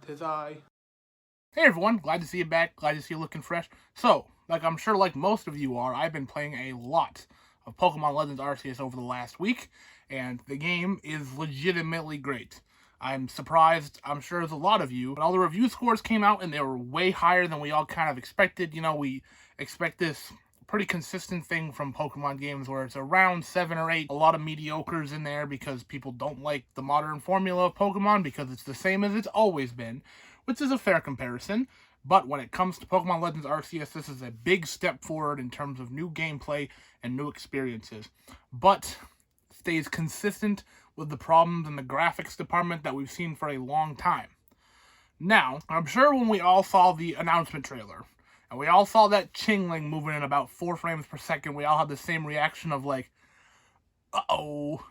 'Tis I. Hey everyone, glad to see you back, glad to see you looking fresh. So, I'm sure like most of you are, I've been playing a lot of Pokemon Legends Arceus over the last week, and the game is legitimately great. I'm surprised, I'm sure there's a lot of you, but all the review scores came out and they were way higher than we all kind of expected. We expect this pretty consistent thing from Pokemon games where it's around 7 or 8, a lot of mediocres in there because people don't like the modern formula of Pokemon because it's the same as it's always been, which is a fair comparison. But when it comes to Pokemon Legends Arceus, this is a big step forward in terms of new gameplay and new experiences. But stays consistent with the problems in the graphics department that we've seen for a long time. Now, I'm sure when we all saw the announcement trailer, and we all saw that Chingling moving in about 4 frames per second, we all had the same reaction of uh-oh,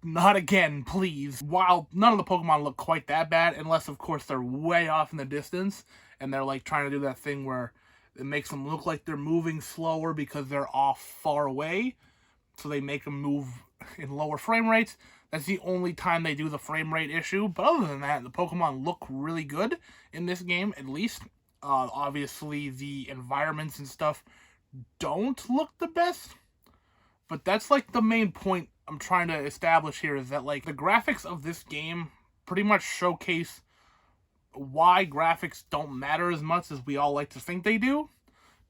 not again, please. While none of the Pokemon look quite that bad, unless of course they're way off in the distance, and they're trying to do that thing where it makes them look like they're moving slower because they're off far away, so they make them move in lower frame rates. That's the only time they do the frame rate issue, but other than that, the Pokemon look really good in this game, at least. Obviously, the environments and stuff don't look the best, but that's the main point I'm trying to establish here, is that the graphics of this game pretty much showcase why graphics don't matter as much as we all like to think they do.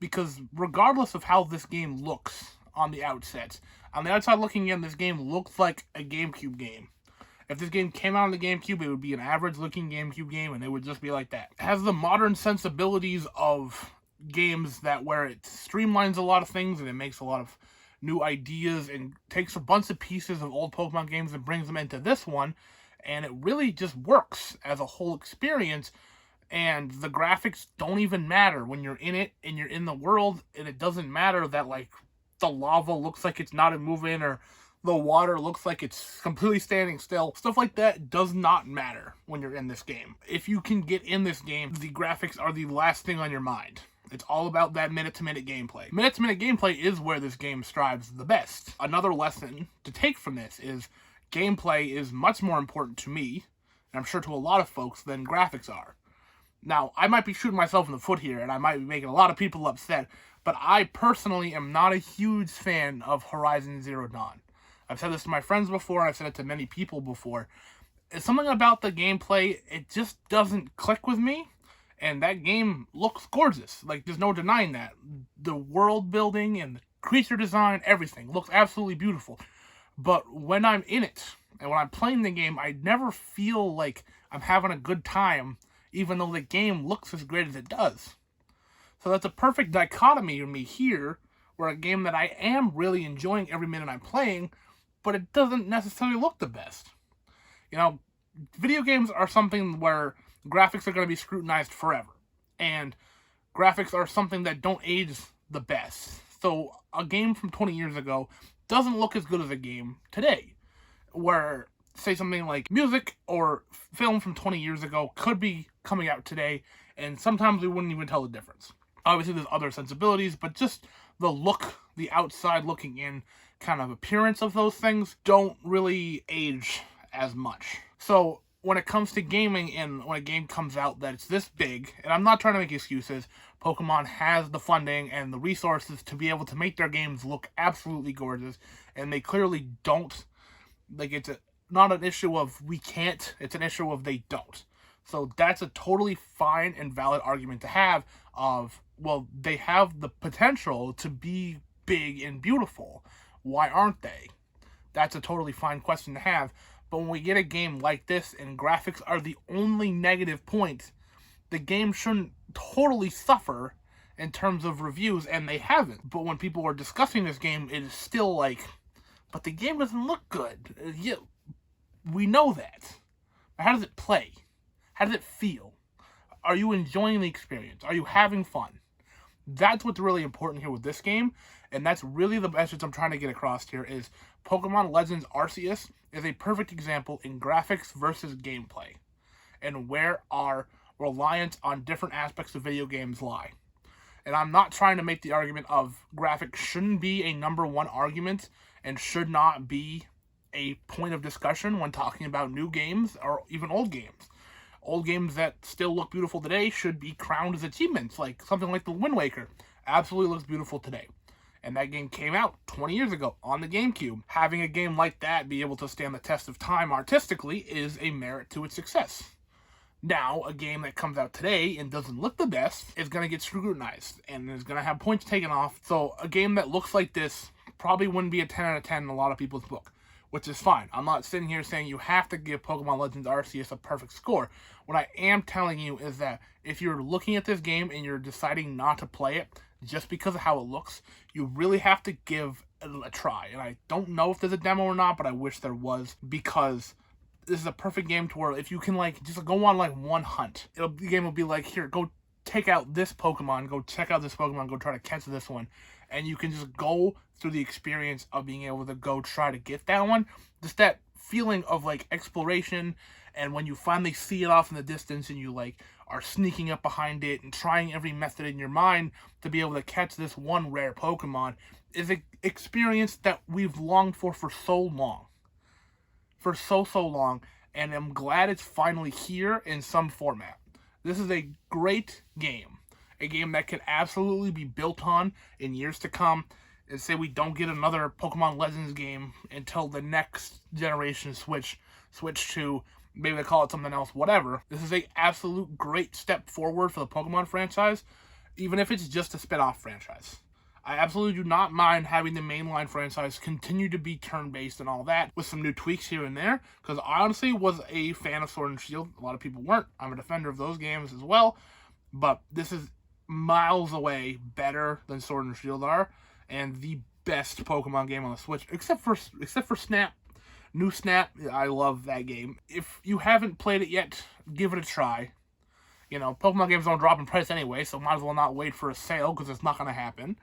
Because regardless of how this game looks on the outside looking in, this game looks like a GameCube game. If this game came out on the GameCube, it would be an average-looking GameCube game, and it would just be like that. It has the modern sensibilities of games where it streamlines a lot of things, and it makes a lot of new ideas, and takes a bunch of pieces of old Pokemon games and brings them into this one, and it really just works as a whole experience. And the graphics don't even matter when you're in it and you're in the world, and it doesn't matter that the lava looks like it's not moving, or the water looks like it's completely standing still. Stuff like that does not matter when you're in this game. If you can get in this game, the graphics are the last thing on your mind. It's all about that minute-to-minute gameplay. Minute-to-minute gameplay is where this game strives the best. Another lesson to take from this is gameplay is much more important to me, and I'm sure to a lot of folks, than graphics are. Now, I might be shooting myself in the foot here, and I might be making a lot of people upset, but I personally am not a huge fan of Horizon Zero Dawn. I've said this to my friends before, and I've said it to many people before. It's something about the gameplay, it just doesn't click with me, and that game looks gorgeous. There's no denying that. The world building and the creature design, everything looks absolutely beautiful. But when I'm in it, and when I'm playing the game, I never feel like I'm having a good time, even though the game looks as great as it does. So that's a perfect dichotomy of me here, where a game that I am really enjoying every minute I'm playing, but it doesn't necessarily look the best. Video games are something where graphics are going to be scrutinized forever, and graphics are something that don't age the best. So a game from 20 years ago doesn't look as good as a game today, where, say, something like music or film from 20 years ago could be coming out today, and sometimes we wouldn't even tell the difference. Obviously, there's other sensibilities, but just the look, the outside looking in kind of appearance of those things don't really age as much. So when it comes to gaming, and when a game comes out that's this big, and I'm not trying to make excuses, Pokemon has the funding and the resources to be able to make their games look absolutely gorgeous, and they clearly don't. It's not an issue of we can't, it's an issue of they don't. So that's a totally fine and valid argument to have of, well, they have the potential to be big and beautiful. Why aren't they? That's a totally fine question to have. But when we get a game like this and graphics are the only negative point, the game shouldn't totally suffer in terms of reviews, and they haven't. But when people are discussing this game, it is still but the game doesn't look good. Yeah, we know that. But how does it play? How does it feel? Are you enjoying the experience? Are you having fun? That's what's really important here with this game, and that's really the message I'm trying to get across here, is Pokemon Legends Arceus is a perfect example in graphics versus gameplay, and where our reliance on different aspects of video games lie. And I'm not trying to make the argument of graphics shouldn't be a number one argument and should not be a point of discussion when talking about new games or even old games. Old games that still look beautiful today should be crowned as achievements, like something like the Wind Waker. Absolutely looks beautiful today. And that game came out 20 years ago on the GameCube. Having a game like that be able to stand the test of time artistically is a merit to its success. Now, a game that comes out today and doesn't look the best is going to get scrutinized and is going to have points taken off. So a game that looks like this probably wouldn't be a 10 out of 10 in a lot of people's book, which is fine. I'm not sitting here saying you have to give Pokemon Legends Arceus a perfect score. What I am telling you is that if you're looking at this game and you're deciding not to play it just because of how it looks, you really have to give it a try. And I don't know if there's a demo or not, but I wish there was, because this is a perfect game to where if you can just go on one hunt, the game will be like, here, go take out this Pokemon, go check out this Pokemon, go try to catch this one. And you can just go through the experience of being able to go try to get that one. Just that feeling of exploration, and when you finally see it off in the distance and you are sneaking up behind it and trying every method in your mind to be able to catch this one rare Pokemon is an experience that we've longed for so long. For so long, and I'm glad it's finally here in some format. This is a great game. A game that can absolutely be built on in years to come, and say we don't get another Pokemon Legends game until the next generation switch to, maybe they call it something else, whatever. This is a absolute great step forward for the Pokemon franchise, even if it's just a spin-off franchise. I absolutely do not mind having the mainline franchise continue to be turn-based and all that, with some new tweaks here and there, because I honestly was a fan of Sword and Shield. A lot of people weren't. I'm a defender of those games as well, but this is miles away better than Sword and Shield are, and the best Pokemon game on the Switch, except for Snap. New Snap, I love that game. If you haven't played it yet, give it a try. Pokemon games don't drop in price anyway, so might as well not wait for a sale, because it's not going to happen.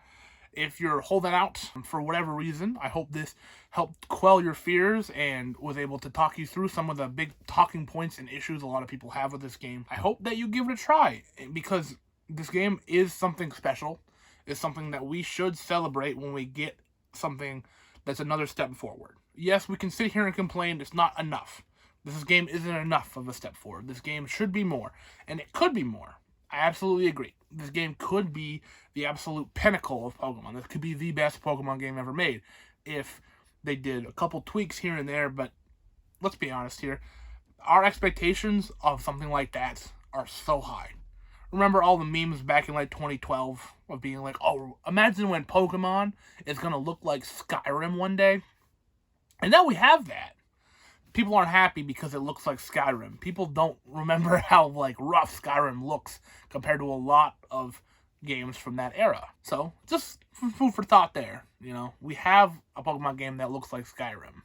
If you're holding out for whatever reason, I hope this helped quell your fears and was able to talk you through some of the big talking points and issues a lot of people have with this game. I hope that you give it a try, because this game is something special. It's something that we should celebrate when we get something that's another step forward. Yes, we can sit here and complain it's not enough. This game isn't enough of a step forward. This game should be more, and it could be more. I absolutely agree. This game could be the absolute pinnacle of Pokemon. This could be the best Pokemon game ever made if they did a couple tweaks here and there, but let's be honest here. Our expectations of something like that are so high. Remember all the memes back in 2012 of being like, oh, imagine when Pokemon is going to look like Skyrim one day? And now we have that. People aren't happy because it looks like Skyrim. People don't remember how rough Skyrim looks compared to a lot of games from that era. So just food for thought there. We have a Pokemon game that looks like Skyrim.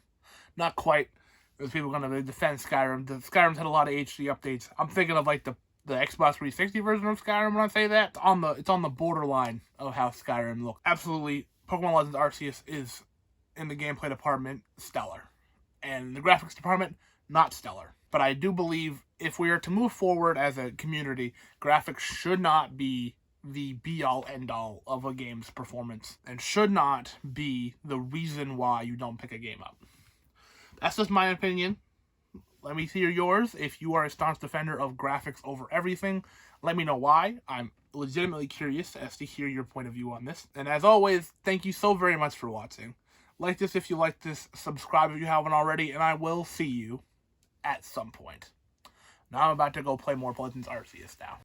Not quite. There's people going to defend Skyrim. Skyrim's had a lot of HD updates. I'm thinking of the Xbox 360 version of Skyrim when I say that. It's on the borderline of how Skyrim looks. Absolutely, Pokemon Legends Arceus is, in the gameplay department, stellar. And the graphics department, not stellar. But I do believe if we are to move forward as a community, graphics should not be the be-all, end-all of a game's performance, and should not be the reason why you don't pick a game up. That's just my opinion. Let me hear yours. If you are a staunch defender of graphics over everything, let me know why. I'm legitimately curious as to hear your point of view on this. And as always, thank you so very much for watching. Like this if you like this, subscribe if you haven't already, and I will see you at some point. Now I'm about to go play more Legends Arceus now.